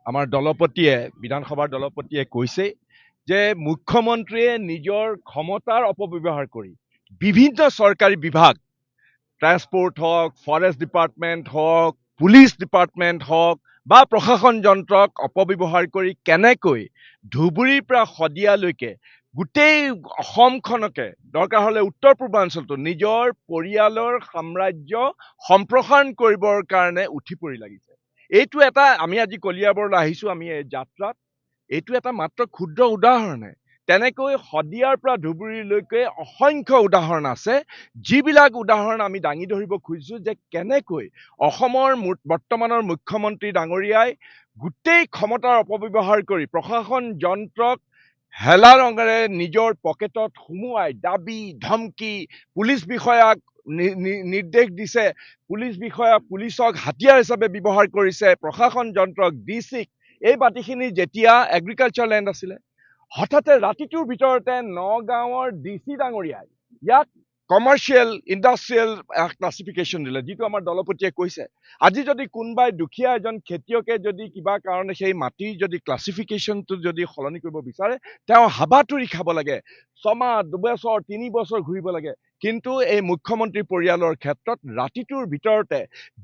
আমাৰ দলপতিয়ে বিধানসভাৰ দলপতিয়ে কৈছে যে মুখ্যমন্ত্ৰীয়ে নিজৰ ক্ষমতাৰ অপব্যৱহাৰ কৰি বিভিন্ন চৰকাৰী বিভাগ ট্ৰান্সপোৰ্ট হওক ফৰেষ্ট ডিপাৰ্টমেণ্ট হওক পুলিচ ডিপাৰ্টমেণ্ট হওক বা প্ৰশাসন যন্ত্ৰক অপব্যৱহাৰ কৰি কেনেকৈ ধুবুৰীৰ পৰা শদিয়ালৈকে গোটেই অসমখনকে দৰকাৰ হ'লে উত্তৰ পূৰ্বাঞ্চলটো নিজৰ পৰিয়ালৰ সাম্ৰাজ্য সম্প্ৰসাৰণ কৰিবৰ কাৰণে উঠি পৰি লাগিছে। এইটো এটা আমি আজি কলিয়াবৰলৈ আহিছোঁ আমি এই যাত্ৰাত এইটো এটা মাত্ৰ ক্ষুদ্ৰ উদাহৰণহে তেনেকৈ শদিয়াৰ পৰা ধুবুৰীলৈকে অসংখ্য উদাহৰণ আছে যিবিলাক উদাহৰণ আমি দাঙি ধৰিব খুজিছোঁ যে কেনেকৈ অসমৰ বৰ্তমানৰ মুখ্যমন্ত্ৰী ডাঙৰীয়াই গোটেই ক্ষমতাৰ অপব্যৱহাৰ কৰি প্ৰশাসন যন্ত্ৰক হেলা ৰঙেৰে নিজৰ পকেটত সুমুৱাই দাবী ধমকি পুলিচ বিষয়াক নিৰ্দেশ দিছে পুলিচ বিষয়া পুলিচক হাতিয়াৰ হিচাপে ব্যৱহাৰ কৰিছে প্ৰশাসন যন্ত্ৰক ডিচিক এই মাটিখিনি যেতিয়া এগ্ৰিকালচাৰ লেণ্ড আছিলে হঠাতে ৰাতিটোৰ ভিতৰতে নগাঁৱৰ ডিচি ডাঙৰীয়াই ইয়াক কমাৰ্চিয়েল ইণ্ডাষ্ট্ৰিয়েল ক্লাছিফিকেশ্যন দিলে যিটো আমাৰ দলপতিয়ে কৈছে আজি যদি কোনোবাই দুখীয়া এজন খেতিয়কে যদি কিবা কাৰণে সেই মাটিৰ যদি ক্লাছিফিকেশ্যনটো যদি সলনি কৰিব বিচাৰে তেওঁ হাবাথুৰি খাব লাগে ছমাহ দুবছৰ 3 বছৰ ঘূৰিব লাগে কিন্তু এই মুখ্যমন্ত্ৰী পৰিয়ালৰ ক্ষেত্ৰত ৰাতিটোৰ ভিতৰতে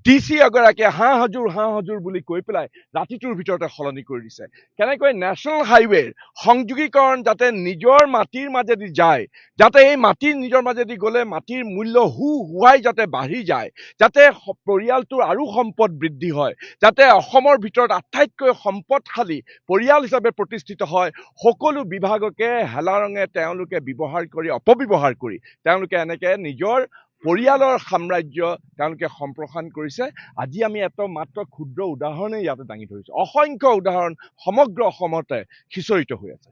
ডিচি এগৰাকীয়ে হাঁ হাজুৰ বুলি কৈ পেলাই ৰাতিটোৰ ভিতৰতে সলনি কৰি দিছে কেনেকৈ নেশ্যনেল হাইৱেৰ সংযোগীকৰণ যাতে নিজৰ মাটিৰ মাজেদি যায় যাতে এই মাটিৰ নিজৰ মাজেদি গ'লে মাটিৰ মূল্য হুৱাই যাতে বাঢ়ি যায় যাতে পৰিয়ালটোৰ আৰু সম্পদ বৃদ্ধি হয় যাতে অসমৰ ভিতৰত আটাইতকৈ সম্পদশালী পৰিয়াল হিচাপে প্ৰতিষ্ঠিত হয় সকলো বিভাগকে হেলা ৰঙে তেওঁলোকে ব্যৱহাৰ কৰি অপব্যৱহাৰ কৰি তেওঁলোকে এনেকে নিজৰ পৰিয়ালৰ সাম্ৰাজ্য তেওঁলোকে সম্প্ৰসাৰণ কৰিছে আজি আমি এটা মাত্ৰ ক্ষুদ্ৰ উদাহৰণেই ইয়াতে দাঙি ধৰিছোঁ অসংখ্য উদাহৰণ সমগ্ৰ অসমতে সিঁচৰিত হৈ আছে।